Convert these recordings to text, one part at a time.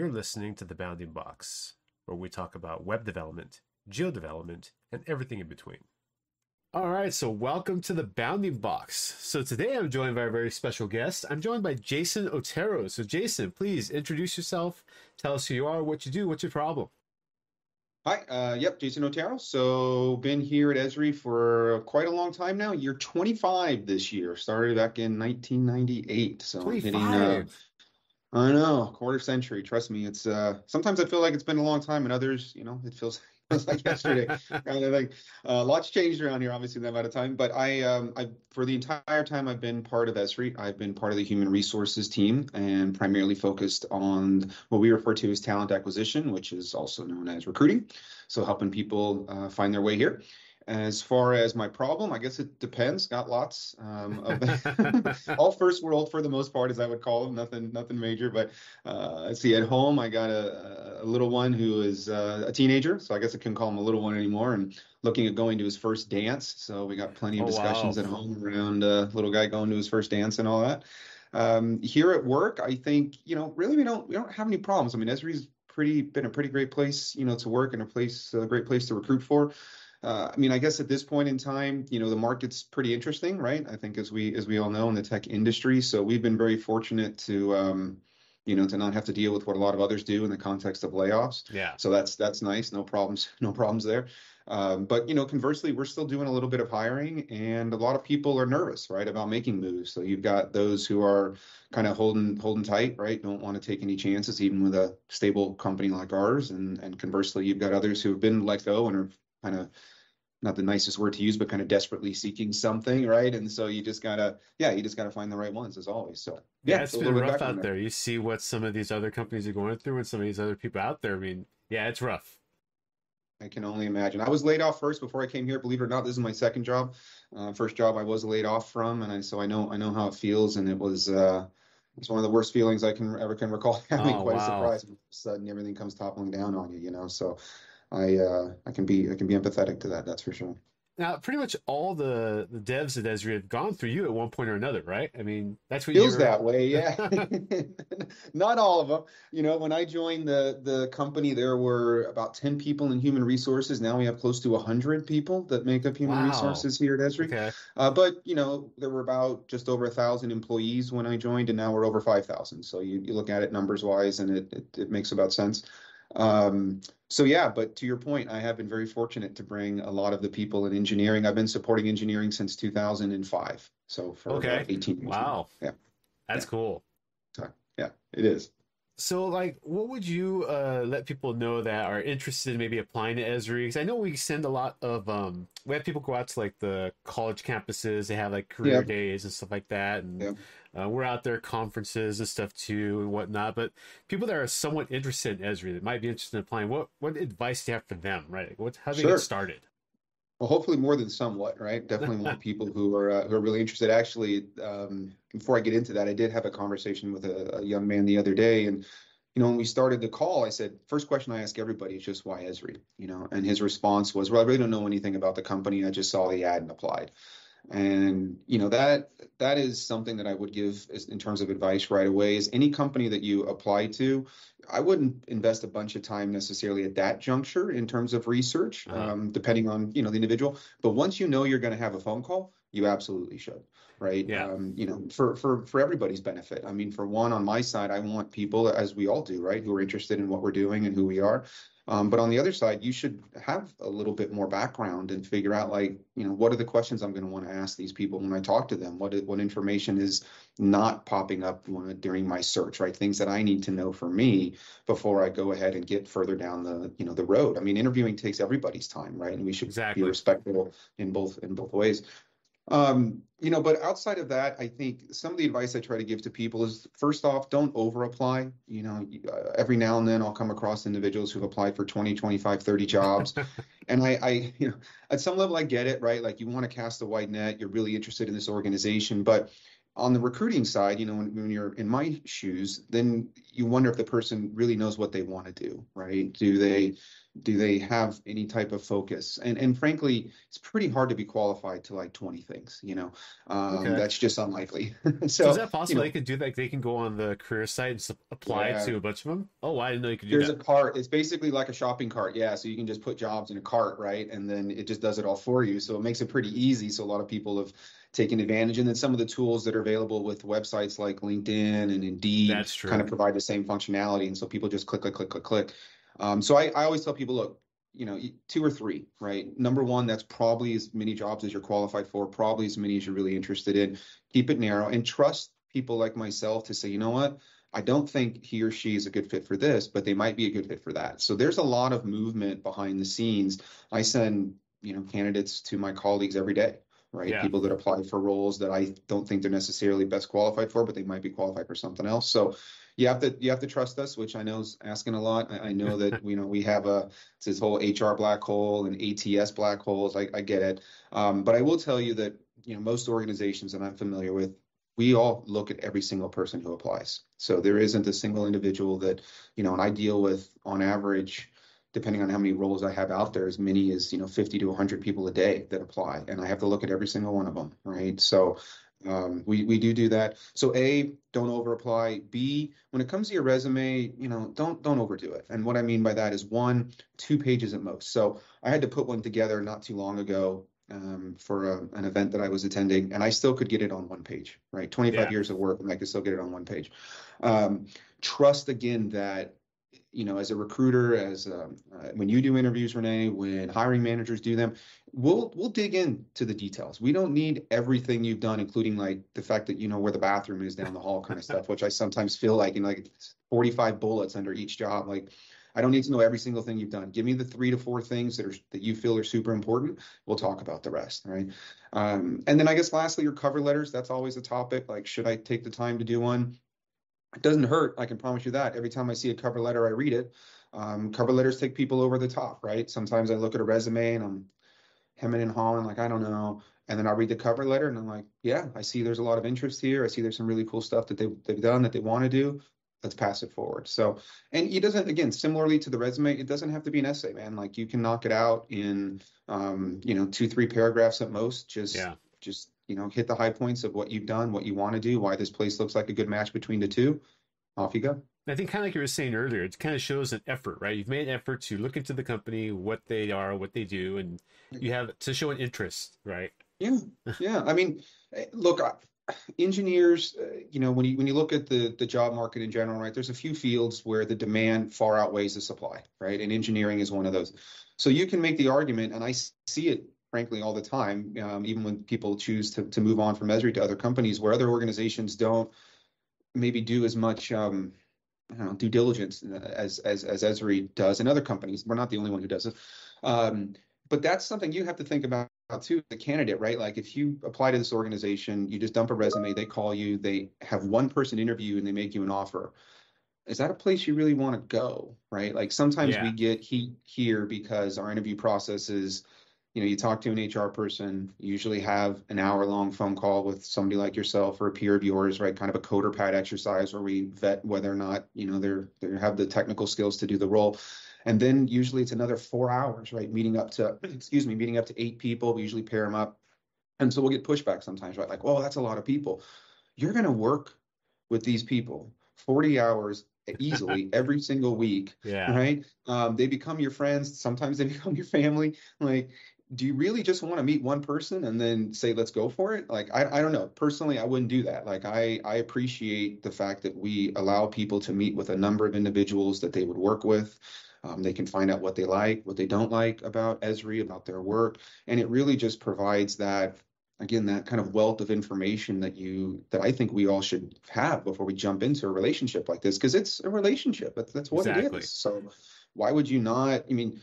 You're listening to The Bounding Box, where we talk about web development, geo development, and everything in between. All right, so welcome to The Bounding Box. So today I'm joined by a very special guest. I'm joined by Jason Otero. So Jason, please introduce yourself. Tell us who you are, what you do, what's your problem. Hi, Jason Otero. So been here at Esri for quite a long time now. Year 25 this year. Started back in 1998. So I'm hitting, 25. I know, quarter century. Trust me, it's sometimes I feel like it's been a long time, and others, it feels like yesterday. Kind of like lots changed around here, obviously, in that amount of time. But I for the entire time I've been part of Esri, I've been part of the human resources team and primarily focused on what we refer to as talent acquisition, which is also known as recruiting. So helping people find their way here. As far as my problem, I guess it depends. Got lots of all first world for the most part, as I would call them. Nothing major. But let's see. At home, I got a little one who is a teenager, so I guess I can call him a little one anymore. And looking at going to his first dance. So we got plenty of Oh, wow. discussions at home around little guy going to his first dance and all that. Here at work, I think really we don't have any problems. I mean, Esri's been a pretty great place to work and a great place to recruit for. I mean, I guess at this point in time, the market's pretty interesting, right? I think as we all know in the tech industry. So we've been very fortunate to not have to deal with what a lot of others do in the context of layoffs. Yeah. So that's nice. No problems, no problems there. But conversely, we're still doing a little bit of hiring, and a lot of people are nervous, right, about making moves. So you've got those who are kind of holding tight, right? Don't want to take any chances, even with a stable company like ours. And conversely, you've got others who have been let go and are kind of not the nicest word to use, but kind of desperately seeking something, right? And so you just gotta find the right ones as always. So Yeah, it's it's a been little bit rough background out there. there. You see what some of these other companies are going through and some of these other people out there. I mean, yeah, it's rough. I can only imagine. I was laid off first before I came here. Believe it or not, this is my second job. First job I was laid off from, and so I know how it feels, and it's one of the worst feelings I can recall having. Oh, Quite a wow. surprise. All of a sudden, everything comes toppling down on you. So I can be empathetic to that. That's for sure. Now, pretty much all the devs at Esri have gone through you at one point or another, right? I mean, that's what Feels you're. that way, yeah. Not all of them. When I joined the company, there were about 10 people in human resources. Now we have close to 100 people that make up human Wow. resources here at Esri. Okay. But there were about just over 1,000 employees when I joined, and now we're over 5,000. So you look at it numbers wise, and it makes about sense. So yeah, but to your point, I have been very fortunate to bring a lot of the people in engineering. I've been supporting engineering since 2005, so for about Okay. 18 years now. Wow. Yeah, That's yeah, cool. so, yeah, it is. So, like, what would you let people know that are interested in maybe applying to Esri? Because I know we send a lot of we have people go out to like the college campuses. They have like career Yeah, days and stuff like that, and yeah, we're out there conferences and stuff too and whatnot. But people that are somewhat interested in Esri that might be interested in applying, what advice do you have for them? Right? Like, how do they get sure. started? Well, hopefully more than somewhat, right? Definitely want people who are really interested. Actually, before I get into that, I did have a conversation with a young man the other day, and when we started the call, I said, first question I ask everybody is just why Esri, and his response was, well, I really don't know anything about the company. I just saw the ad and applied. And that is something that I would give in terms of advice right away is any company that you apply to, I wouldn't invest a bunch of time necessarily at that juncture in terms of research, Uh-huh. depending on the individual. But once you know you're going to have a phone call, you absolutely should, right? Yeah. For everybody's benefit. I mean, for one, on my side, I want people, as we all do, right, who are interested in what we're doing and who we are. But on the other side, you should have a little bit more background and figure out, like, what are the questions I'm going to want to ask these people when I talk to them? What information is not popping up during my search, right? Things that I need to know for me before I go ahead and get further down the road. I mean, interviewing takes everybody's time, right? And we should be Exactly. respectful in both ways. But outside of that, I think some of the advice I try to give to people is first off, don't over apply. Every now and then I'll come across individuals who've applied for 20, 25, 30 jobs. And at some level, I get it, right? Like you want to cast a wide net, you're really interested in this organization. But on the recruiting side, when you're in my shoes, then you wonder if the person really knows what they want to do, right? Do they Do they have any type of focus? And frankly, it's pretty hard to be qualified to like 20 things, Okay. that's just unlikely. So is So, that possible? They could do that. They can go on the career site and apply yeah, to a bunch of them. Oh, I didn't know you could do there's that. a cart. It's basically like a shopping cart. Yeah. So you can just put jobs in a cart, right? And then it just does it all for you. So it makes it pretty easy. So a lot of people have taken advantage. And then some of the tools that are available with websites like LinkedIn and Indeed That's kind true. of provide the same functionality. And so people just click, click, click, click, click. So I always tell people, look, two or three, right? Number one, that's probably as many jobs as you're qualified for, probably as many as you're really interested in. Keep it narrow and trust people like myself to say, you know what? I don't think he or she is a good fit for this, but they might be a good fit for that. So there's a lot of movement behind the scenes. I send, candidates to my colleagues every day, right? Yeah. People that apply for roles that I don't think they're necessarily best qualified for, but they might be qualified for something else. So you have to trust us, which I know is asking a lot. I know that we have it's this whole HR black hole and ATS black holes. I get it, but I will tell you that most organizations that I'm familiar with, we all look at every single person who applies. So there isn't a single individual that, and I deal with on average, depending on how many roles I have out there, as many as, 50 to 100 people a day that apply. And I have to look at every single one of them, right? So we do that. So A, don't over apply. B, when it comes to your resume, don't overdo it. And what I mean by that is 1, 2 pages at most. So I had to put one together not too long ago for an event that I was attending, and I still could get it on one page, right? 25 Yeah. years of work, and I could still get it on one page. Um, Trust again that, as a recruiter, when you do interviews, Renee, when hiring managers do them, we'll dig into the details. We don't need everything you've done, including like the fact that you know where the bathroom is down the hall, kind of stuff, which I sometimes feel like in like 45 bullets under each job. Like, I don't need to know every single thing you've done. Give me the 3 to 4 things that you feel are super important. We'll talk about the rest, right? And then I guess lastly, your cover letters. That's always a topic. Like, should I take the time to do one? It doesn't hurt. I can promise you that. Every time I see a cover letter, I read it. Cover letters take people over the top, right? Sometimes I look at a resume and I'm hemming and hawing, like, I don't know. And then I read the cover letter and I'm like, yeah, I see there's a lot of interest here. I see there's some really cool stuff that they've done that they want to do. Let's pass it forward. So, and it doesn't, again, similarly to the resume, it doesn't have to be an essay, man. Like you can knock it out in, 2, 3 paragraphs at most. Yeah. Just, hit the high points of what you've done, what you want to do, why this place looks like a good match between the two. Off you go. I think kind of like you were saying earlier, it kind of shows an effort, right? You've made an effort to look into the company, what they are, what they do, and you have to show an interest, right? Yeah, yeah. I mean, look, engineers, when you look at the job market in general, right? There's a few fields where the demand far outweighs the supply, right? And engineering is one of those. So you can make the argument, and I see it frankly all the time, even when people choose to move on from Esri to other companies, where other organizations don't maybe do as much. I don't know, due diligence as Esri does, and other companies. We're not the only one who does it. Um, but that's something you have to think about too, the candidate, right? Like if you apply to this organization, you just dump a resume, they call you, they have one person interview, and they make you an offer. Is that a place you really want to go, right? Like sometimes we Yeah. get heat here because our interview process is, you talk to an HR person, you usually have an hour-long phone call with somebody like yourself or a peer of yours, right? Kind of a coder pad exercise where we vet whether or not, they have the technical skills to do the role. And then usually it's another 4 hours, right? Meeting up to 8 people. We usually pair them up. And so we'll get pushback sometimes, right? Like, oh, that's a lot of people. You're going to work with these people 40 hours easily every single week, Yeah. right? They become your friends. Sometimes they become your family. Like, do you really just want to meet one person and then say, let's go for it? Like, I don't know. Personally, I wouldn't do that. Like, I appreciate the fact that we allow people to meet with a number of individuals that they would work with. They can find out what they like, what they don't like about Esri, about their work. And it really just provides that, again, that kind of wealth of information that I think we all should have before we jump into a relationship like this, because it's a relationship. That's what it is. Exactly. So why would you not? I mean,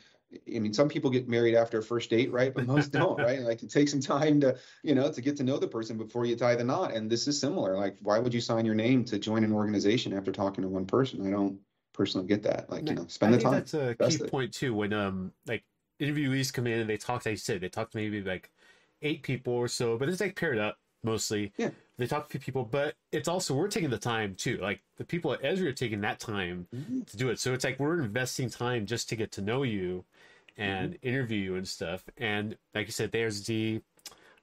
some people get married after a first date, right? But most don't, right? Like it takes some time to get to know the person before you tie the knot. And this is similar. Like, why would you sign your name to join an organization after talking to one person? I don't personally get that. Like, spend I the think time. that's a key That's it. point too. When like interviewees come in and they talk, like you said, they talk to maybe like 8 people or so, but it's like paired up mostly. Yeah. they talk to a few people, but it's also, we're taking the time too. Like the people at Esri are taking that time Mhm. to do it. So it's like we're investing time just to get to know you Mhm. and interview you and stuff. And like you said, there's the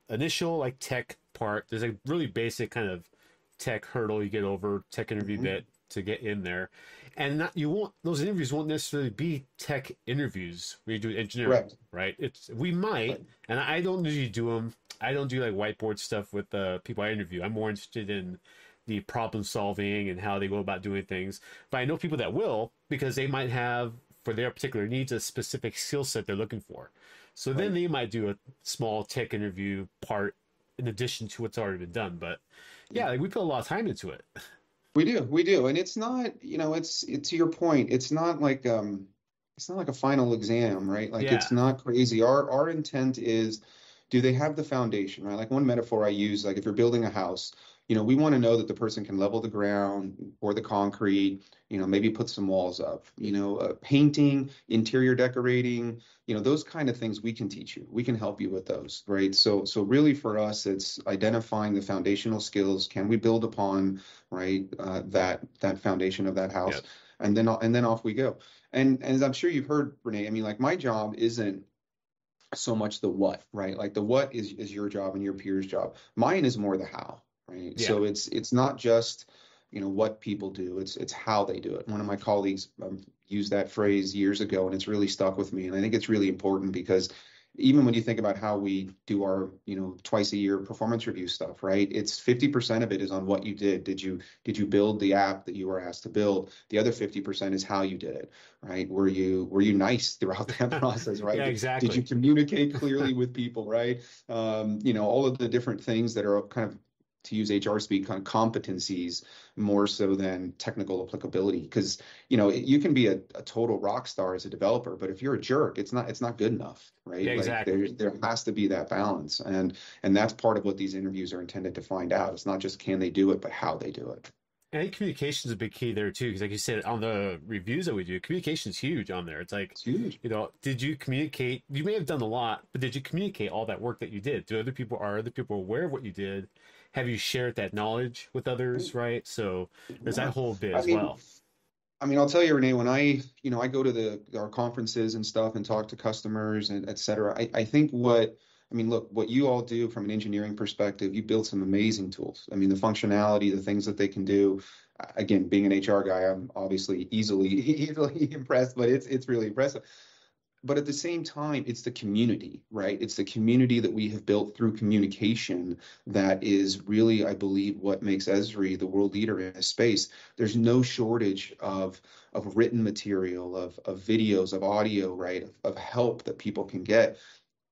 initial like tech part. There's a really basic kind of tech hurdle you get over, tech interview Mhm. bit to get in there. And not, you won't, those interviews won't necessarily be tech interviews where you do engineering, Correct. right? It's, we might, Right. and I don't usually do them. I don't do like whiteboard stuff with the people I interview. I'm more interested in the problem solving and how they go about doing things. But I know people that will, because they might have, for their particular needs, a specific skill set they're looking for. So then Right. they might do a small tech interview part in addition to what's already been done. But Yeah. yeah, like we put a lot of time into it. We do, and it's not, it's to your point, it's not like a final exam, right? Like Yeah. it's not crazy. Our intent is, do they have the foundation, right? Like one metaphor I use, like if you're building a house, we want to know that the person can level the ground, pour the concrete, maybe put some walls up, painting, interior decorating, those kind of things we can teach you. We can help you with those, right? So really for us, it's identifying the foundational skills. Can we build upon, right, that foundation of that house, Yep. and then off we go. And as I'm sure you've heard, Renee, I mean, like my job isn't so much the what, right? Like the what is your job and your peer's job. Mine is more the how, right? Yeah. So it's not just what people do, it's how they do it. One of my colleagues used that phrase years ago, and it's really stuck with me. And I think it's really important because even when you think about how we do our twice a year performance review stuff, right, it's 50% of it is on what you did. Did you build the app that you were asked to build? The other 50% is how you did it, right? Were you nice throughout that process, right? Yeah, Did you exactly. communicate clearly with people, right? All of the different things that are kind of, to use HR speak, kind of competencies more so than technical applicability. Because you can be a total rock star as a developer, but if you're a jerk, it's not good enough, Yeah, right? Like exactly. there has to be that balance, and that's part of what these interviews are intended to find out. It's not just can they do it, but how they do it. I think communication is a big key there too, because like you said, on the reviews that we do, communication is huge on there. It's like, It's huge. did you communicate? You may have done a lot, but did you communicate all that work that you did? Are other people aware of what you did? Have you shared that knowledge with others? Right. So there's that Yeah. whole bit I as mean, well. I'll tell you, Renee, when I go to our conferences and stuff and talk to customers and et cetera, I think look, what you all do from an engineering perspective, you build some amazing tools. I mean, the functionality, the things that they can do. Again, being an HR guy, I'm obviously easily impressed, but it's really impressive. But at the same time, it's the community, right? It's the community that we have built through communication that is really, I believe, what makes Esri the world leader in this space. There's no shortage of written material, of videos, of audio, right? Of help that people can get.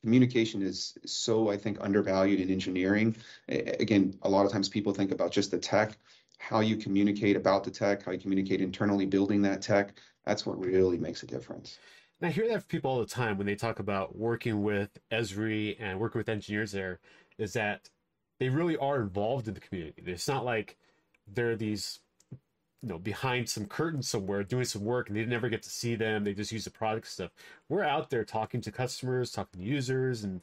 Communication is so, I think, undervalued in engineering. Again, a lot of times people think about just the tech, how you communicate about the tech, how you communicate internally building that tech. That's what really makes a difference. And I hear that from people all the time when they talk about working with Esri and working with engineers there, is that they really are involved in the community. It's not like they're these, behind some curtain somewhere doing some work and they never get to see them. They just use the product stuff. We're out there talking to customers, talking to users, and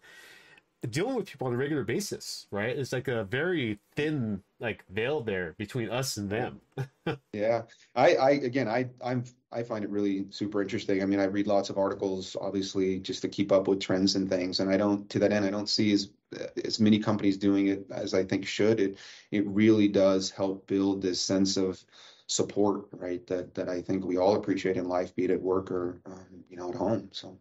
dealing with people on a regular basis, right? It's like a very thin like veil there between us and Right. them. Yeah. Again, I find it really super interesting. I mean, I read lots of articles, obviously, just to keep up with trends and things. And to that end, I don't see as many companies doing it as I think should. It really does help build this sense of support, right? That I think we all appreciate in life, be it at work or at home. So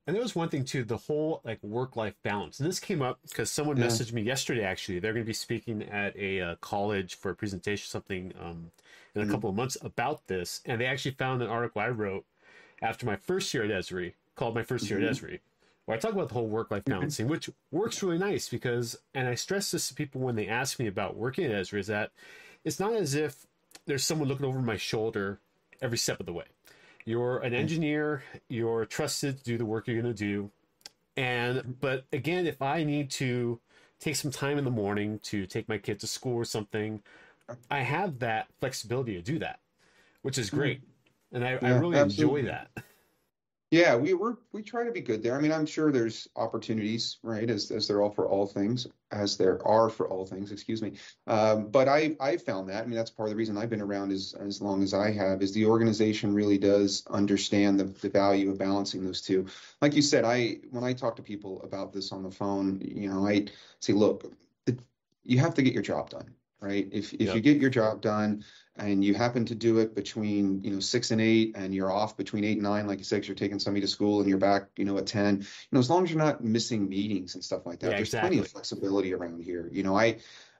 And there was one thing too, the whole like work-life balance. And this came up because someone yeah. messaged me yesterday. Actually, they're going to be speaking at a college for a presentation, something in a Mhm. couple of months about this. And they actually found an article I wrote after my first year at Esri, called my first year at Mhm. Esri, where I talk about the whole work-life balancing, which works really nice because, and I stress this to people when they ask me about working at Esri, is that it's not as if there's someone looking over my shoulder every step of the way. You're an engineer, you're trusted to do the work you're going to do. But again, if I need to take some time in the morning to take my kid to school or something, I have that flexibility to do that, which is Yeah. great. And I Yeah, really enjoy absolutely. that. Yeah, we try to be good there. I mean, I'm sure there's opportunities, right? As there are for all things, as there are for all things, excuse me. But I found that. I mean, that's part of the reason I've been around as long as I have, is the organization really does understand the value of balancing those two. Like you said, I when I talk to people about this on the phone, I say, look, the, you have to get your job done, right? If you Yep. get your job done and you happen to do it between 6 and 8, and you're off between 8 and 9, like you said, 'cause you're taking somebody to school and you're back at 10, as long as you're not missing meetings and stuff like that, Yeah, there's plenty of exactly. flexibility around here.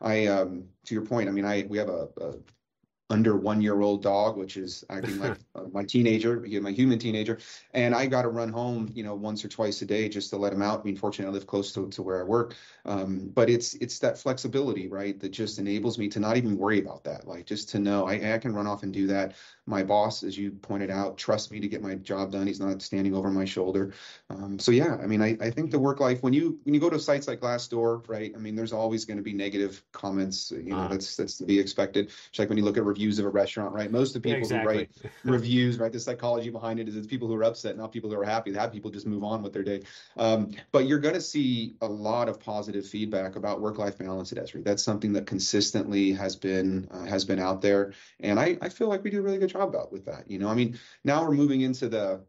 I to your point, I mean, we have a under 1 year old dog, which is acting like my teenager, my human teenager. And I got to run home, once or twice a day just to let him out. I mean, fortunately, I live close to where I work. But it's that flexibility, right, that just enables me to not even worry about that. Like, just to know I can run off and do that. My boss, as you pointed out, trusts me to get my job done. He's not standing over my shoulder. So yeah, I mean, I think the work life, when you go to sites like Glassdoor, right? I mean, there's always going to be negative comments. Uh, That's to be expected. It's like when you look at reviews of a restaurant, right? Most of the yeah, people who exactly. write reviews, right? The psychology behind it is it's people who are upset, not people who are happy. The happy people just move on with their day. But you're going to see a lot of positive feedback about work-life balance at Esri. That's something that consistently has been out there, and I feel like we do a really good job about with that. I mean, now we're moving into the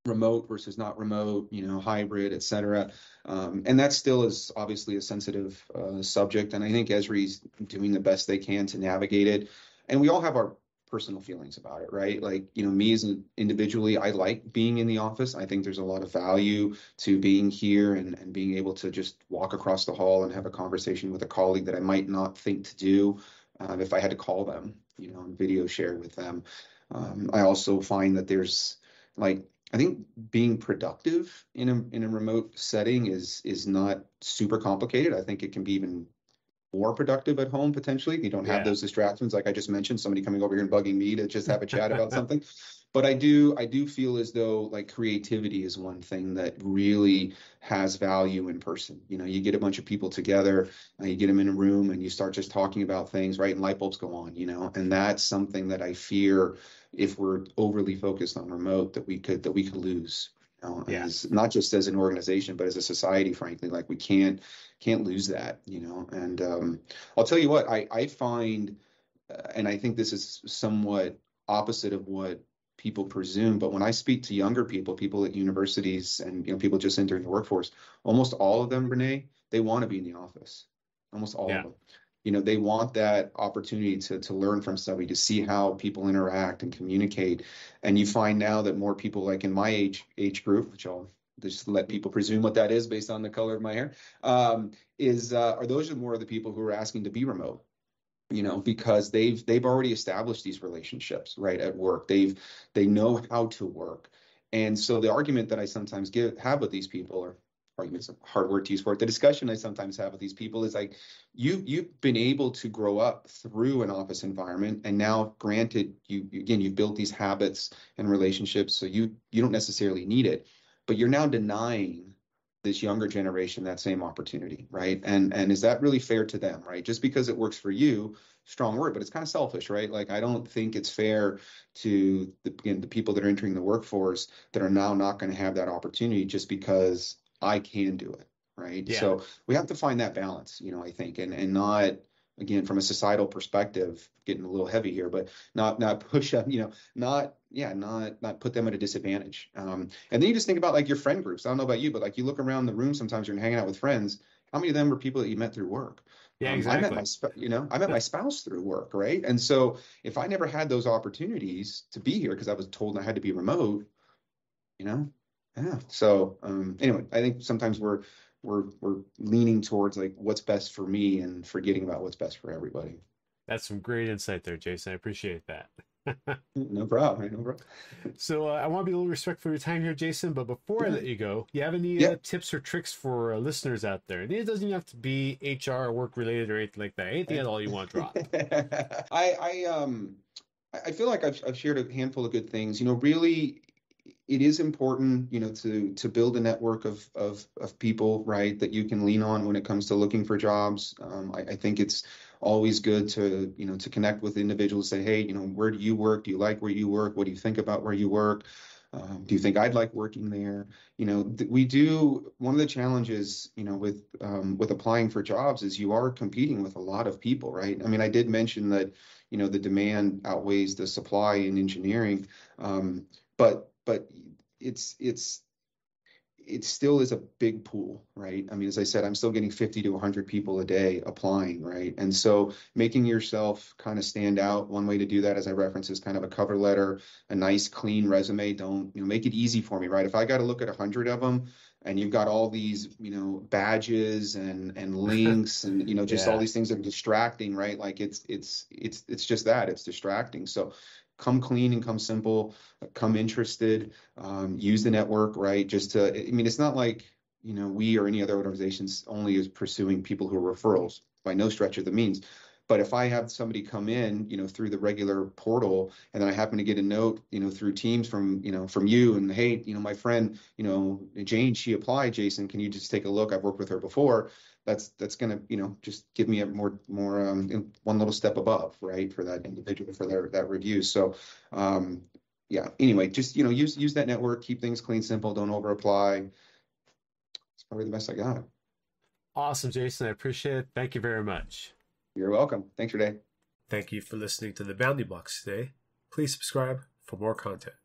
remote versus not remote, hybrid, et cetera. And that still is obviously a sensitive subject. And I think Esri's doing the best they can to navigate it. And we all have our personal feelings about it, right? Like, me as an individually, I like being in the office. I think there's a lot of value to being here and being able to just walk across the hall and have a conversation with a colleague that I might not think to do if I had to call them, and video share with them. I also find that there's like I think being productive in a remote setting is not super complicated. I think it can be even more productive at home potentially. You don't have Yeah. those distractions like I just mentioned, somebody coming over here and bugging me to just have a chat about something. But I do feel as though like creativity is one thing that really has value in person. You get a bunch of people together, you get them in a room and you start just talking about things, right? And light bulbs go on, and that's something that I fear if we're overly focused on remote that we could lose. Yeah. As not just as an organization, but as a society, frankly, like we can't lose that. And I'll tell you what, I find, and I think this is somewhat opposite of what people presume, but when I speak to younger people, people at universities and people just entering the workforce, almost all of them, Renee, they want to be in the office. Almost all of Yeah. them. They want that opportunity to learn from somebody, to see how people interact and communicate. And you find now that more people like in my age group, which I'll just let people presume what that is based on the color of my hair, is are those are more of the people who are asking to be remote, because they've already established these relationships right at work. They know how to work. And so the argument that I sometimes have with these people, or arguments, a hard word to use for it, the discussion I sometimes have with these people is like, you've been able to grow up through an office environment, and now granted, you've built these habits and relationships, so you don't necessarily need it, but you're now denying this younger generation that same opportunity, right? And is that really fair to them, right? Just because it works for you, strong word, but it's kind of selfish, right? Like, I don't think it's fair to the people that are entering the workforce that are now not going to have that opportunity just because I can do it, right? Yeah. So we have to find that balance, I think, and not, again, from a societal perspective, getting a little heavy here, but not push up, not put them at a disadvantage. And then you just think about like your friend groups. I don't know about you, but like you look around the room sometimes, you're hanging out with friends. How many of them were people that you met through work? Yeah, I met my exactly. I met my spouse through work, right? And so if I never had those opportunities to be here because I was told I had to be remote, you know, yeah. So anyway, I think sometimes we're leaning towards like what's best for me and forgetting about what's best for everybody. That's some great insight there, Jason. I appreciate that. No problem, right? No problem. So I want to be a little respectful of your time here, Jason. But before I Yeah. let you go, you have any Yeah. tips or tricks for listeners out there? And it doesn't even have to be HR or work related or anything like that. Anything at all you want to drop. I feel like I've shared a handful of good things. Really, it is important, to build a network of people, right, that you can lean on when it comes to looking for jobs. I think it's always good to connect with individuals, say, hey, where do you work? Do you like where you work? What do you think about where you work? Do you think I'd like working there? We do, one of the challenges, with applying for jobs is you are competing with a lot of people, right? I mean, I did mention that, the demand outweighs the supply in engineering. But it's it still is a big pool, right? I mean, as I said, I'm still getting 50 to 100 people a day applying, right? And so making yourself kind of stand out, one way to do that, as I reference, is kind of a cover letter, a nice, clean resume. Don't, make it easy for me, right? If I got to look at 100 of them and you've got all these, badges and links and, just all Yeah. these things that are distracting, right? Like it's just that, it's distracting. So come clean and come simple, come interested, use the network, right? Just to, I mean, it's not like, we or any other organizations only is pursuing people who are referrals by no stretch of the means. But if I have somebody come in, through the regular portal, and then I happen to get a note, through Teams from you, and hey, my friend, Jane, she applied, Jason, can you just take a look? I've worked with her before. That's gonna, just give me a more one little step above, right, for that individual, for that review. So yeah, anyway, just use that network, keep things clean, simple, don't over apply. It's probably the best I got. Awesome, Jason. I appreciate it. Thank you very much. You're welcome. Thanks for today. Thank you for listening to the Bounding Box today. Please subscribe for more content.